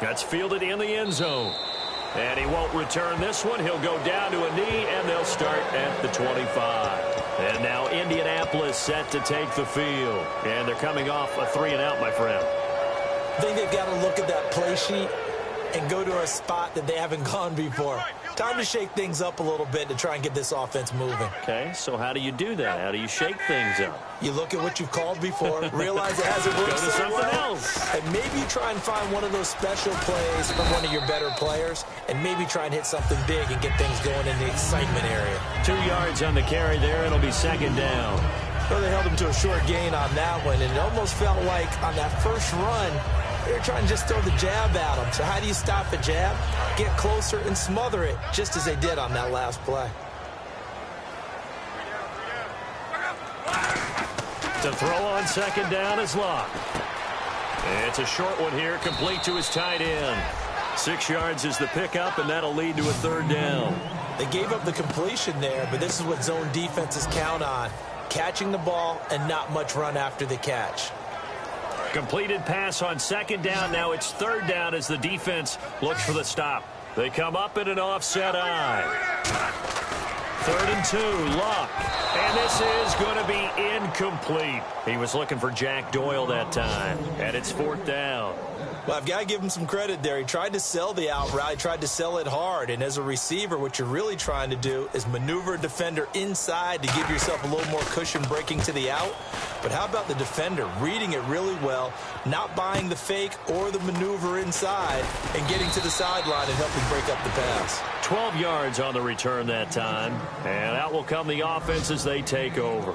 That's fielded in the end zone. And he won't return this one. He'll go down to a knee, and they'll start at the 25. And now Indianapolis set to take the field. And they're coming off a 3-and-out, my friend. I think they've got to look at that play sheet and go to a spot that they haven't gone before. Time to shake things up a little bit to try and get this offense moving. Okay, so how do you do that? How do you shake things up? You look at what you've called before, realize it hasn't worked Go to so something well, else. and maybe try and find one of those special plays from one of your better players, and maybe try and hit something big and get things going in the excitement area. 2 yards on the carry there. It'll be second down. Well, they held him to a short gain on that one, and it almost felt like on that first run, they were trying to just throw the jab at him. So how do you stop a jab? Get closer and smother it, just as they did on that last play. To throw on second down is Locke. It's a short one here, complete to his tight end. 6 yards is the pickup, and that'll lead to a third down. They gave up the completion there, but this is what zone defenses count on. Catching the ball and not much run after the catch. Completed pass on second down. Now it's third down as the defense looks for the stop. They come up in an offset eye. 3rd and 2, Luck. And this is going to be incomplete. He was looking for Jack Doyle that time. And it's 4th down. Well, I've got to give him some credit there. He tried to sell the out route, tried to sell it hard. And as a receiver, what you're really trying to do is maneuver a defender inside to give yourself a little more cushion breaking to the out. But how about the defender reading it really well, not buying the fake or the maneuver inside, and getting to the sideline and helping break up the pass. 12 yards on the return that time. And out will come the offense as they take over.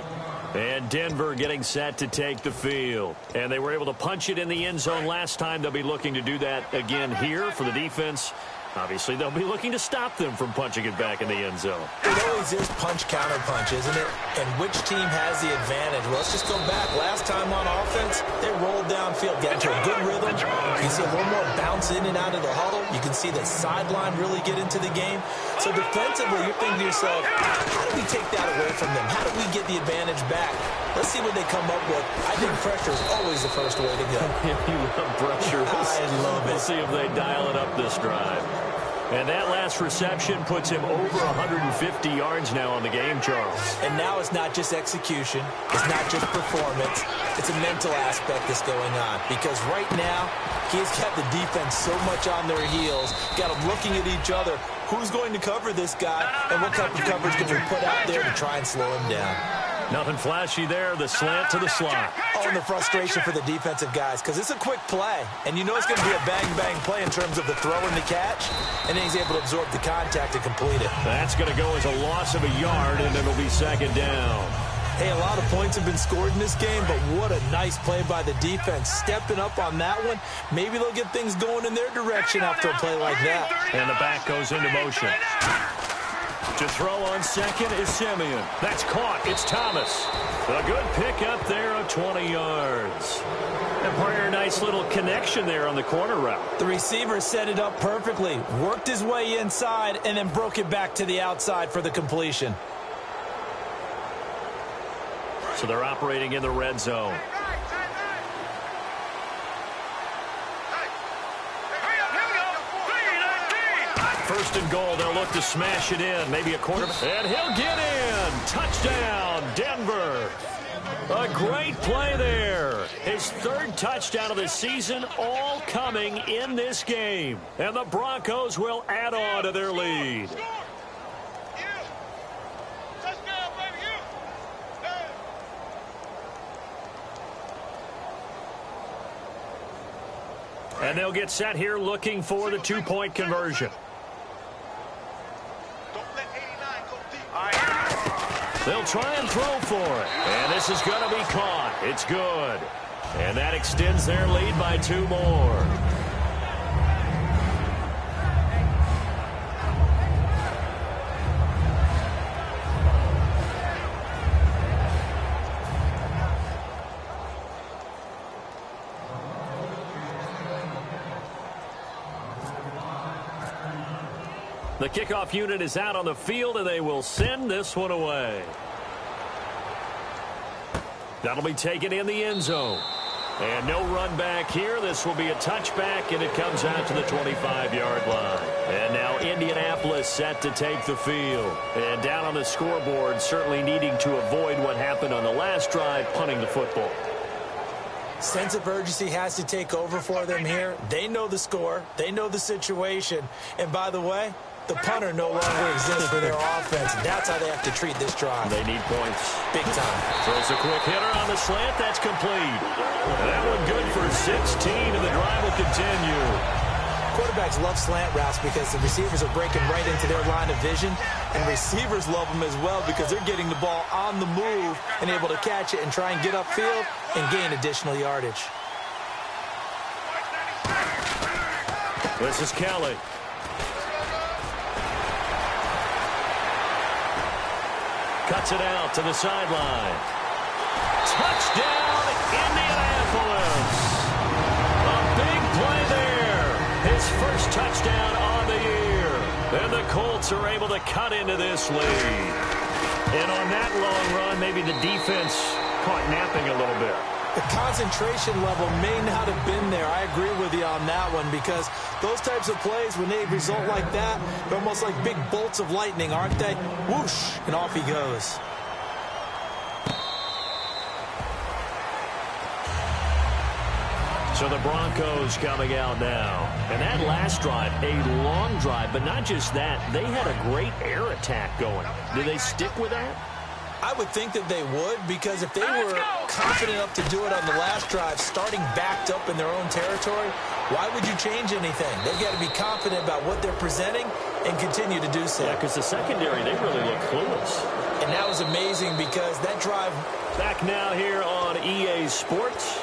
And Denver getting set to take the field. And they were able to punch it in the end zone last time. They'll be looking to do that again here for the defense. Obviously, they'll be looking to stop them from punching it back in the end zone. It always is punch-counter-punch, isn't it? And which team has the advantage? Well, let's just go back. Last time on offense, they rolled downfield, got into a good rhythm. You can see a little more bounce in and out of the huddle. You can see the sideline really get into the game. So defensively, you're thinking to yourself, how do we take that away from them? How do we get the advantage back? Let's see what they come up with. I think pressure is always the first way to go. You love pressure. I love it. We'll see if they dial it up this drive. And that last reception puts him over 150 yards now on the game, Charles. And now it's not just execution. It's not just performance. It's a mental aspect that's going on. Because right now, he's got the defense so much on their heels, got them looking at each other. Who's going to cover this guy? And what type of coverage can we put out there to try and slow him down? Nothing flashy there. The slant to the slot. Oh, and the frustration for the defensive guys, because it's a quick play. And you know it's going to be a bang-bang play in terms of the throw and the catch. And then he's able to absorb the contact and complete it. That's going to go as a loss of a yard, and it'll be second down. Hey, a lot of points have been scored in this game, but what a nice play by the defense. Stepping up on that one. Maybe they'll get things going in their direction after a play like that. And the back goes into motion. To throw on second is Simeon. That's caught. It's Thomas. A good pickup there of 20 yards. And partner, a nice little connection there on the corner route. The receiver set it up perfectly, worked his way inside, and then broke it back to the outside for the completion. So they're operating in the red zone. First and goal, they'll look to smash it in. Maybe a quarter. And he'll get in. Touchdown, Denver. A great play there. His third touchdown of the season, all coming in this game. And the Broncos will add on to their lead. And they'll get set here looking for the two-point conversion. They'll try and throw for it. And this is going to be caught. It's good. And that extends their lead by 2 more. The kickoff unit is out on the field, and they will send this one away. That'll be taken in the end zone. And no run back here. This will be a touchback, and it comes out to the 25-yard line. And now Indianapolis set to take the field. And down on the scoreboard, certainly needing to avoid what happened on the last drive, punting the football. Sense of urgency has to take over for them here. They know the score. They know the situation. And by the way, the punter no longer exists for their offense. That's how they have to treat this drive. They need points. Big time. Throws a quick hitter on the slant. That's complete. That one good for 16, and the drive will continue. Quarterbacks love slant routes because the receivers are breaking right into their line of vision, and receivers love them as well because they're getting the ball on the move and able to catch it and try and get upfield and gain additional yardage. This is Kelly. Cuts it out to the sideline. Touchdown, Indianapolis. A big play there. His first touchdown on the year. And the Colts are able to cut into this lead. And on that long run, maybe the defense caught napping a little bit. The concentration level may not have been there. I agree with you on that one because those types of plays, when they result like that, they're almost like big bolts of lightning, aren't they? Whoosh, and off he goes. So the Broncos coming out now. And that last drive, a long drive, but not just that. They had a great air attack going. Do they stick with that? I would think that they would, because if they were confident enough to do it on the last drive, starting backed up in their own territory, why would you change anything? They've got to be confident about what they're presenting and continue to do so. Yeah, because the secondary, they really look clueless. And that was amazing because that drive... Back now here on EA Sports.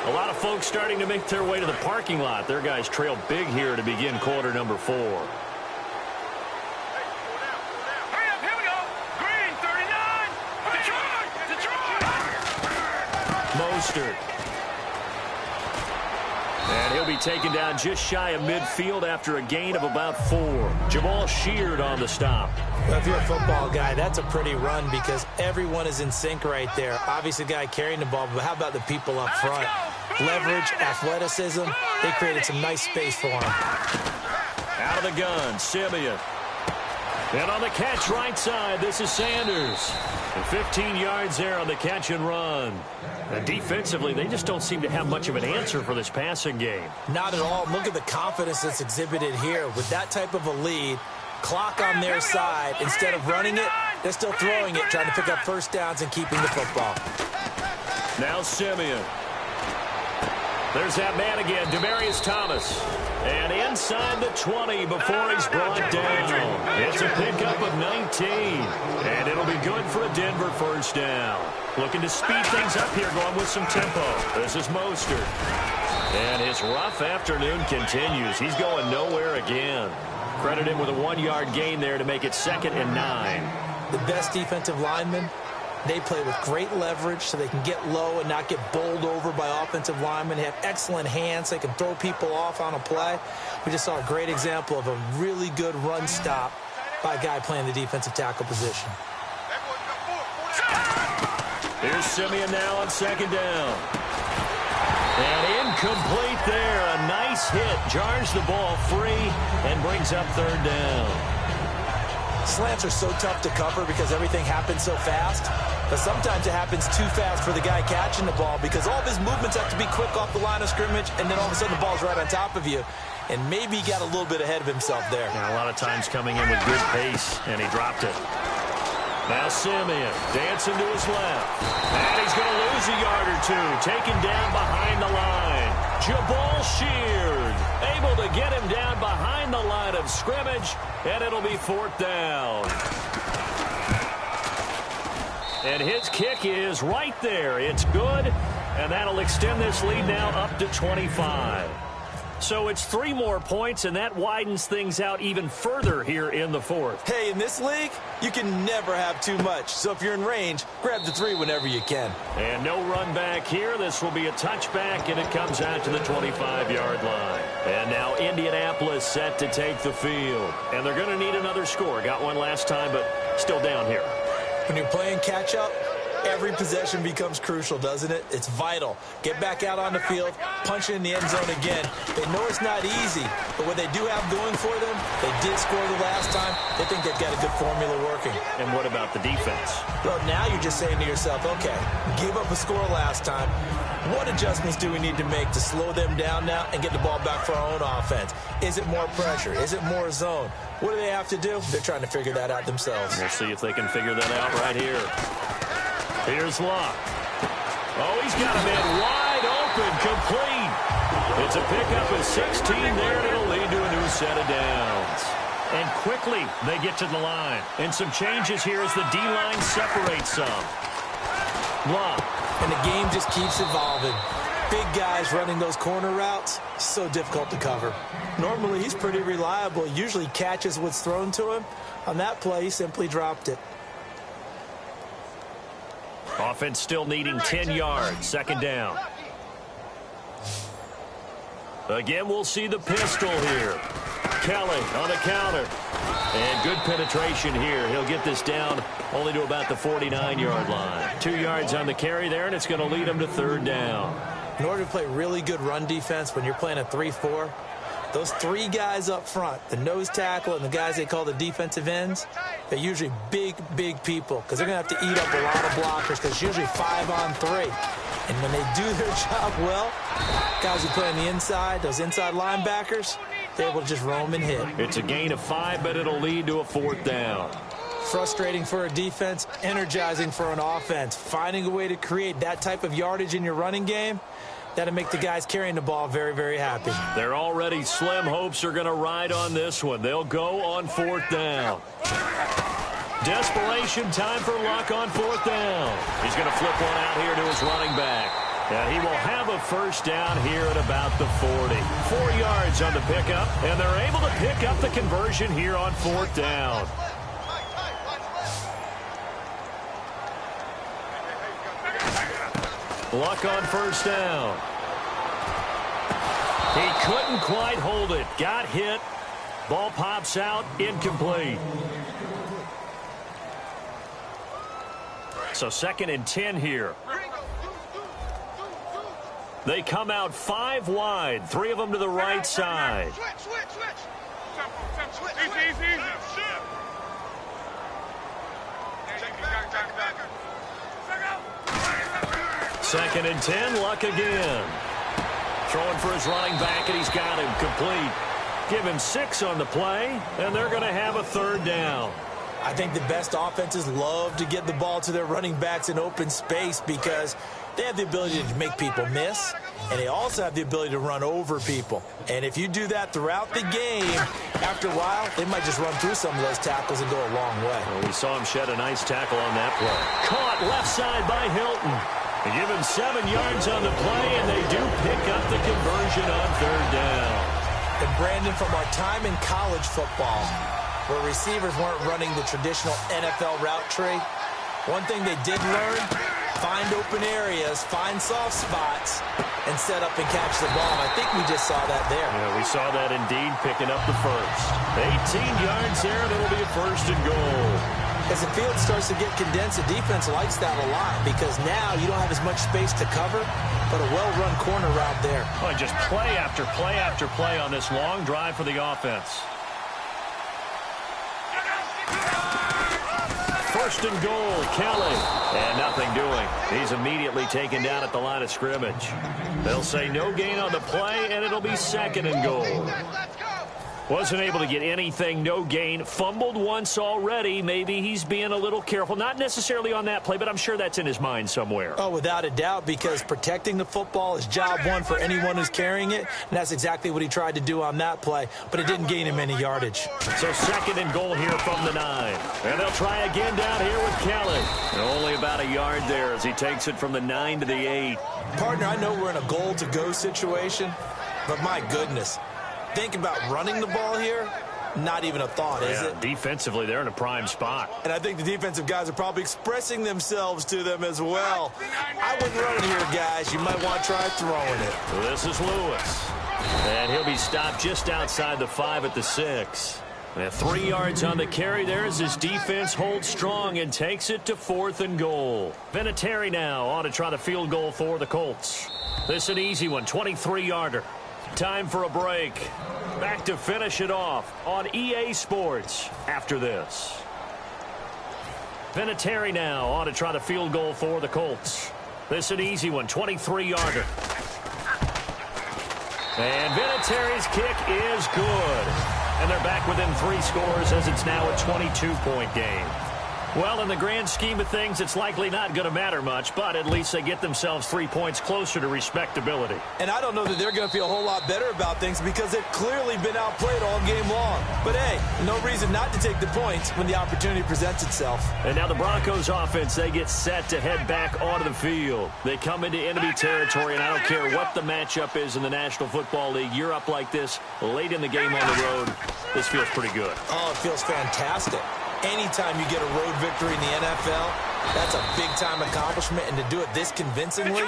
A lot of folks starting to make their way to the parking lot. Their guys trail big here to begin quarter number 4. Hurry up, here we go. Green, 39. Detroit. Mostert. And he'll be taken down just shy of midfield after a gain of about 4. Jamal Sheard on the stop. Well, if you're a football guy, that's a pretty run because everyone is in sync right there. Obviously, the guy carrying the ball, but how about the people up front? Leverage, athleticism, they created some nice space for him. Out of the gun, Simeon. And on the catch right side, this is Sanders. And 15 yards there on the catch and run. And defensively, they just don't seem to have much of an answer for this passing game. Not at all. Look at the confidence that's exhibited here. With that type of a lead, clock on their side, instead of running it, they're still throwing it, trying to pick up first downs and keeping the football. Now Simeon. There's that man again, Demaryius Thomas. And inside the 20 before he's brought down. It's a pickup of 19. And it'll be good for a Denver first down. Looking to speed things up here, going with some tempo. This is Mostert. And his rough afternoon continues. He's going nowhere again. Credit him with a 1-yard gain there to make it 2nd and 9. The best defensive linemen, they play with great leverage so they can get low and not get bowled over by offensive linemen. They have excellent hands. They can throw people off on a play. We just saw a great example of a really good run stop by a guy playing the defensive tackle position. Here's Simeon now on 2nd down. And incomplete there. A nice hit. Jars the ball free and brings up 3rd down. Slants are so tough to cover because everything happens so fast. But sometimes it happens too fast for the guy catching the ball because all of his movements have to be quick off the line of scrimmage, and then all of a sudden the ball's right on top of you. And maybe he got a little bit ahead of himself there. Yeah, a lot of times coming in with good pace, and he dropped it. Now Simeon dancing to his left. And he's going to lose a yard or 2. Taken down behind the line. Jamal Sheard able to get him down behind the line of scrimmage, and it'll be 4th down. And his kick is right there. It's good, and that'll extend this lead now up to 25. So it's 3 more points, and that widens things out even further here in the 4th. Hey, in this league, you can never have too much. So if you're in range, grab the 3 whenever you can. And no run back here. This will be a touchback, and it comes out to the 25-yard line. And now Indianapolis set to take the field. And they're going to need another score. Got one last time, but still down here. When you're playing catch-up, every possession becomes crucial, doesn't it? It's vital. Get back out on the field, punch it in the end zone again. They know it's not easy, but what they do have going for them, they did score the last time. They think they've got a good formula working. And what about the defense? Well, now you're just saying to yourself, okay, give up a score last time. What adjustments do we need to make to slow them down now and get the ball back for our own offense? Is it more pressure? Is it more zone? What do they have to do? They're trying to figure that out themselves. We'll see if they can figure that out right here. Here's Luck. Oh, he's got a man wide open, complete. It's a pickup of 16 there, and it'll lead to a new set of downs. And quickly, they get to the line. And some changes here as the D-line separates some. Luck. And the game just keeps evolving. Big guys running those corner routes, so difficult to cover. Normally, he's pretty reliable. He usually catches what's thrown to him. On that play, he simply dropped it. Offense still needing 10 yards. 2nd down. Again, we'll see the pistol here. Kelly on the counter. And good penetration here. He'll get this down only to about the 49-yard line. 2 yards on the carry there, and it's going to lead him to 3rd down. In order to play really good run defense when you're playing a 3-4, those 3 guys up front, the nose tackle and the guys they call the defensive ends, they're usually big, big people because they're going to have to eat up a lot of blockers because it's usually 5-on-3. And when they do their job well, guys who play on the inside, those inside linebackers, they're able to just roam and hit. It's a gain of 5, but it'll lead to a 4th down. Frustrating for a defense, energizing for an offense. Finding a way to create that type of yardage in your running game, That'll make the guys carrying the ball very, very happy. Their already slim hopes are going to ride on this one. They'll go on 4th down. Desperation time for Luck on 4th down. He's going to flip one out here to his running back. And he will have a first down here at about the 40. 4 yards on the pickup, and they're able to pick up the conversion here on 4th down. Luck on 1st down. He couldn't quite hold it. Got hit. Ball pops out. Incomplete. So 2nd and 10 here. They come out 5 wide. 3 of them to the right side. Easy. 2nd and 10, Luck again. Throwing for his running back, and he's got him complete. Give him 6 on the play, and they're going to have a 3rd down. I think the best offenses love to get the ball to their running backs in open space because they have the ability to make people miss, and they also have the ability to run over people. And if you do that throughout the game, after a while, they might just run through some of those tackles and go a long way. Well, we saw him shed a nice tackle on that play. Caught left side by Hilton. They give him 7 yards on the play, and they do pick up the conversion on 3rd down. And Brandon, from our time in college football, where receivers weren't running the traditional NFL route tree, one thing they did learn, find open areas, find soft spots, and set up and catch the ball. I think we just saw that there. Yeah, we saw that indeed, picking up the first. 18 yards there, and it'll be a 1st and goal. As the field starts to get condensed, the defense likes that a lot because now you don't have as much space to cover, but a well-run corner route there. Oh, just play after play after play on this long drive for the offense. 1st and goal, Kelly. And nothing doing. He's immediately taken down at the line of scrimmage. They'll say no gain on the play, and it'll be 2nd and goal. Wasn't able to get anything, no gain. Fumbled once already. Maybe he's being a little careful. Not necessarily on that play, but I'm sure that's in his mind somewhere. Oh, without a doubt, because protecting the football is job one for anyone who's carrying it, and that's exactly what he tried to do on that play, but it didn't gain him any yardage. So 2nd and goal here from the 9. And they'll try again down here with Kelly. And only about a yard there as he takes it from the 9 to the 8. Partner, I know we're in a goal-to-go situation, but my goodness, think about running the ball here, not even a thought, is it? Defensively, they're in a prime spot. And I think the defensive guys are probably expressing themselves to them as well. I wouldn't run it here, guys. You might want to try throwing it. This is Lewis. And he'll be stopped just outside the 5 at the 6. And 3 yards on the carry there as his defense holds strong and takes it to 4th and goal. Vinatieri now on to try the field goal for the Colts. This is an easy one, 23-yarder. Time for a break. Back to finish it off on EA Sports after this. Vinatieri now on to try the field goal for the Colts. This is an easy one, 23-yarder. And Vinatieri's kick is good. And they're back within 3 scores as it's now a 22-point game. Well, in the grand scheme of things, it's likely not going to matter much, but at least they get themselves 3 points closer to respectability. And I don't know that they're going to feel a whole lot better about things because they've clearly been outplayed all game long. But, hey, no reason not to take the points when the opportunity presents itself. And now the Broncos offense, they get set to head back onto the field. They come into enemy territory, and I don't care what the matchup is in the National Football League. You're up like this late in the game on the road. This feels pretty good. Oh, it feels fantastic. Anytime you get a road victory in the NFL, that's a big-time accomplishment, and to do it this convincingly,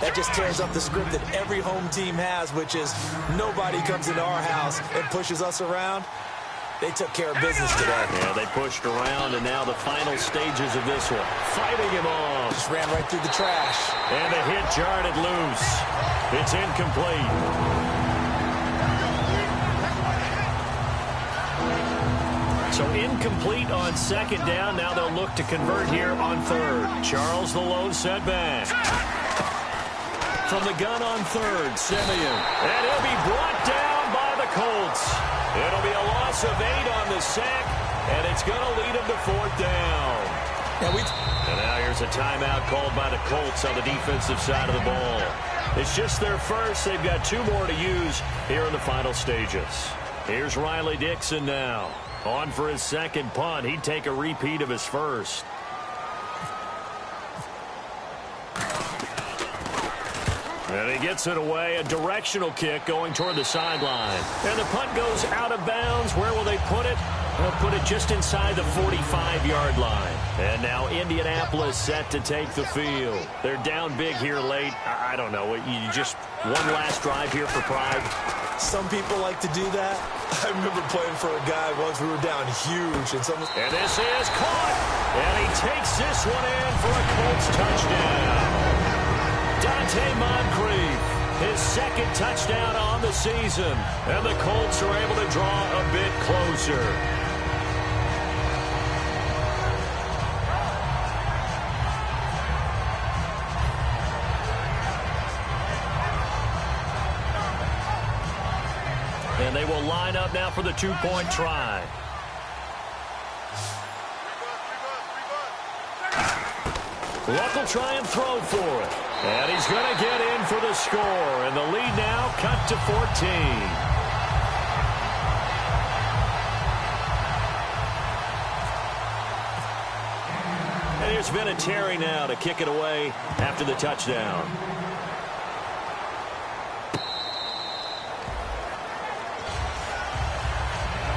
that just tears up the script that every home team has, which is nobody comes into our house and pushes us around. They took care of business today. Yeah, they pushed around, and now the final stages of this one. Fighting him off. Just ran right through the trash. And the hit jarred it loose. It's incomplete. So incomplete on 2nd down. Now they'll look to convert here on 3rd. Charles the low setback. From the gun on 3rd, Simeon. And he'll be brought down by the Colts. It'll be a loss of 8 on the sack, and it's going to lead them to 4th down. And now here's a timeout called by the Colts on the defensive side of the ball. It's just their first. They've got 2 more to use here in the final stages. Here's Riley Dixon now. On for his second punt. He'd take a repeat of his first. And he gets it away. A directional kick going toward the sideline. And the punt goes out of bounds. Where will they put it? They'll put it just inside the 45-yard line. And now Indianapolis set to take the field. They're down big here late. I don't know. You just one last drive here for pride. Some people like to do that. I remember playing for a guy once. We were down huge. And this is caught. And he takes this one in for a Colts touchdown. Dante Moncrief, his second touchdown on the season. And the Colts are able to draw a bit closer. And they will line up now for the 2-point try. Luck will try and throw for it. And he's going to get in for the score. And the lead now cut to 14. And here's Vinatieri now to kick it away after the touchdown.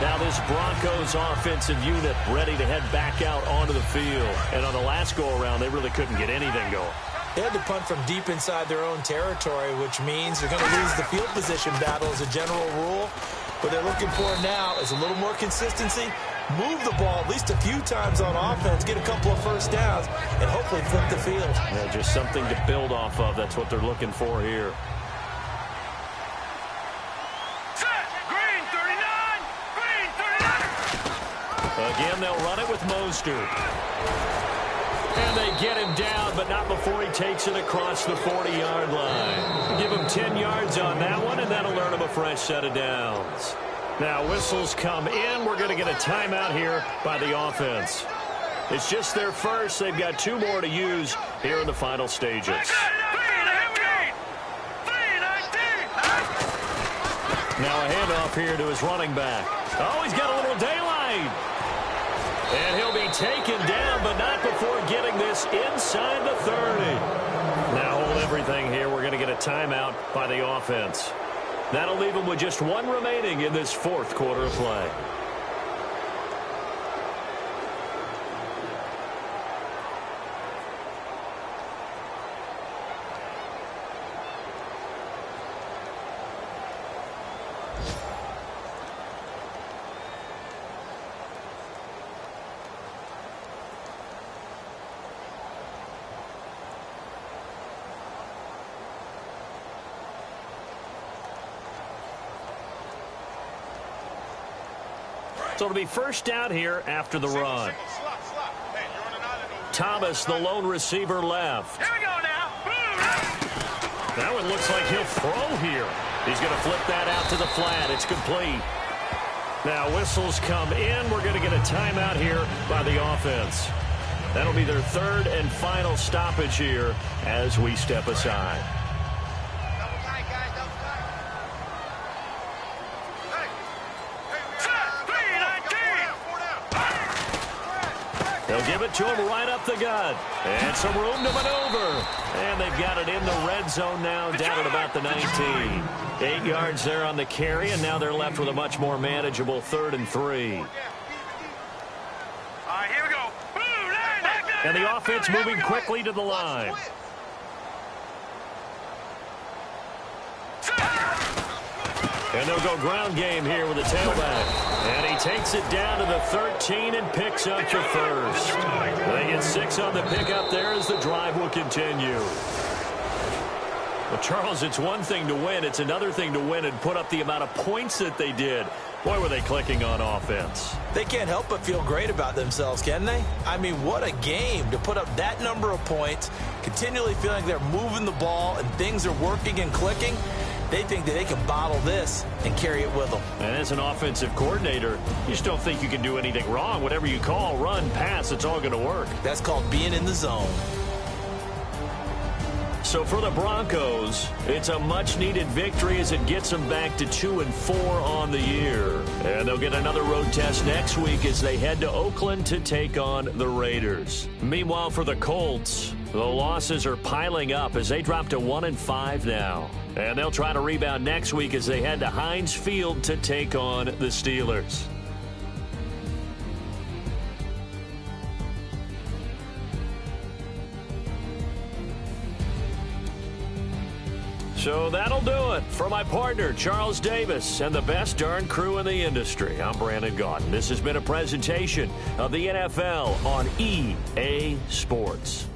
Now this Broncos offensive unit ready to head back out onto the field. And on the last go-around, they really couldn't get anything going. They had to punt from deep inside their own territory, which means they're going to lose the field position battle as a general rule. What they're looking for now is a little more consistency, move the ball at least a few times on offense, get a couple of first downs, and hopefully flip the field. Yeah, just something to build off of. That's what they're looking for here. Again, they'll run it with Mostert. And they get him down, but not before he takes it across the 40-yard line. Give him 10 yards on that one, and that'll earn him a fresh set of downs. Now, whistles come in. We're going to get a timeout here by the offense. It's just their first. They've got 2 more to use here in the final stages. Now a handoff here to his running back. Oh, he's got a little daylight. And he'll be taken down, but not before getting this inside the 30. Now hold everything here. We're going to get a timeout by the offense. That'll leave them with just 1 remaining in this 4th quarter of play. So it'll be first down here after the run. Thomas, the lone receiver, left. Here we go now. That one looks like he'll throw here. He's going to flip that out to the flat. It's complete. Now whistles come in. We're going to get a timeout here by the offense. That'll be their 3rd and final stoppage here as we step aside. They'll give it to him right up the gut. And some room to maneuver. And they've got it in the red zone now, down at about the 19. 8 yards there on the carry, and now they're left with a much more manageable 3rd and 3. All right, here we go. And the offense moving quickly to the line. And they'll go ground game here with the tailback. And he takes it down to the 13 and picks up the first. They get 6 on the pickup there as the drive will continue. Well, Charles, it's one thing to win. It's another thing to win and put up the amount of points that they did. Boy, were they clicking on offense. They can't help but feel great about themselves, can they? I mean, what a game to put up that number of points, continually feeling they're moving the ball and things are working and clicking. They think that they can bottle this and carry it with them. And as an offensive coordinator, you just don't think you can do anything wrong. Whatever you call, run, pass, it's all going to work. That's called being in the zone. So for the Broncos, it's a much-needed victory as it gets them back to 2-4 on the year. And they'll get another road test next week as they head to Oakland to take on the Raiders. Meanwhile, for the Colts, the losses are piling up as they drop to 1-5 now. And they'll try to rebound next week as they head to Heinz Field to take on the Steelers. So that'll do it for my partner, Charles Davis, and the best darn crew in the industry. I'm Brandon Gaudin. This has been a presentation of the NFL on EA Sports.